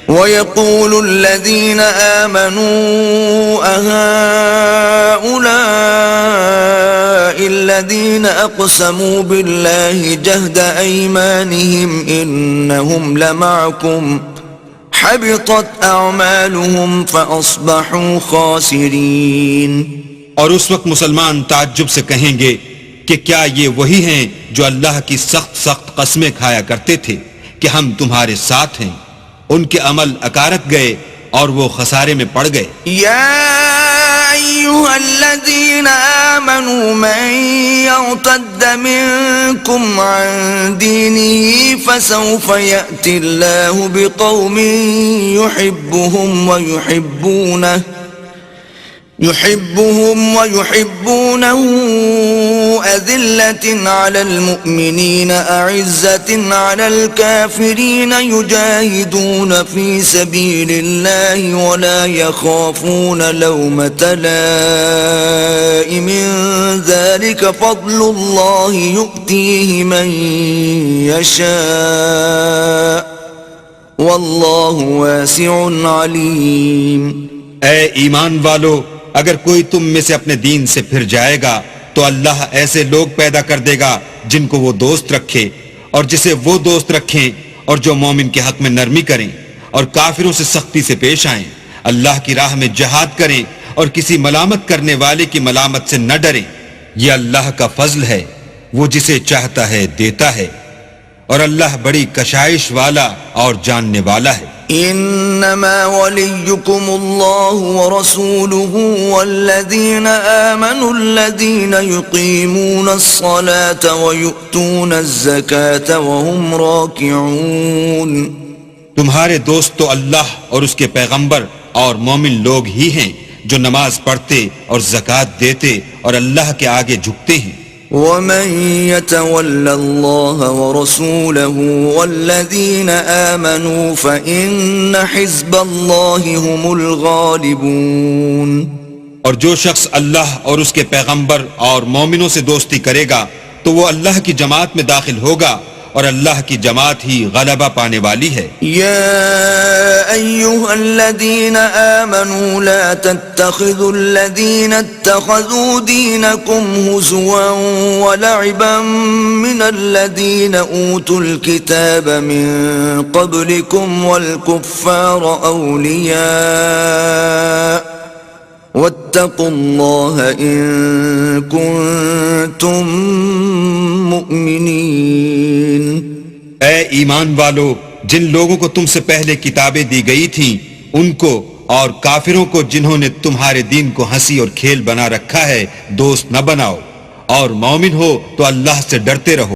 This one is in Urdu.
وَيَقُولُ الَّذِينَ آمَنُوا أَهَؤُلَاءِ الَّذِينَ أَقْسَمُوا بِاللَّهِ جَهْدَ أَيْمَانِهِمْ إِنَّهُمْ لَمَعَكُمْ حَبِطَتْ أَعْمَالُهُمْ فَأَصْبَحُوا خَاسِرِينَ۔ اور اس وقت مسلمان تعجب سے کہیں گے کہ کیا یہ وہی ہیں جو اللہ کی سخت قسمیں کھایا کرتے تھے کہ ہم تمہارے ساتھ ہیں؟ ان کے عمل اکارک گئے اور وہ خسارے میں پڑ گئے۔ یا ایھا الذین آمنوا من یرتد منکم عن دینہ فسوف یأتی اللہ بقوم يحبهم ويحبونه أذلة على المؤمنين أعزة على الكافرين يجاهدون في سبيل الله ولا يخافون لومة لائم ذلك فضل الله يؤتيه من يشاء والله واسع عليم۔ اے ایمان والو، اگر کوئی تم میں سے اپنے دین سے پھر جائے گا تو اللہ ایسے لوگ پیدا کر دے گا جن کو وہ دوست رکھے اور جسے وہ دوست رکھیں، اور جو مومن کے حق میں نرمی کریں اور کافروں سے سختی سے پیش آئیں، اللہ کی راہ میں جہاد کریں اور کسی ملامت کرنے والے کی ملامت سے نہ ڈریں۔ یہ اللہ کا فضل ہے، وہ جسے چاہتا ہے دیتا ہے، اور اللہ بڑی کشائش والا اور جاننے والا ہے۔ انما وليكم الله ورسوله والذين آمنوا الذين يقيمون الصلاة ويؤتون الزكاة وهم راكعون۔ تمہارے دوست تو اللہ اور اس کے پیغمبر اور مومن لوگ ہی ہیں جو نماز پڑھتے اور زکوٰۃ دیتے اور اللہ کے آگے جھکتے ہیں۔ وَمَن يَتَوَلَّ اللَّهَ وَرَسُولَهُ وَالَّذِينَ آمَنُوا فَإِنَّ حِزْبَ اللَّهِ هُمُ الْغَالِبُونَ۔ اور جو شخص اللہ اور اس کے پیغمبر اور مومنوں سے دوستی کرے گا تو وہ اللہ کی جماعت میں داخل ہوگا، اور اللہ کی جماعت ہی غلبہ پانے والی ہے۔ یا ایھا الذین آمنوا لا تتخذوا الذین اتخذوا دینکم ہزوا ولعبا من الذین اوتوا الکتاب من قبلکم والکفار اولیاء واتقوا اللہ ان کنتم مؤمنین۔ اے ایمان والو، جن لوگوں کو تم سے پہلے کتابیں دی گئی تھیں ان کو اور کافروں کو جنہوں نے تمہارے دین کو ہنسی اور کھیل بنا رکھا ہے دوست نہ بناؤ، اور مومن ہو تو اللہ سے ڈرتے رہو۔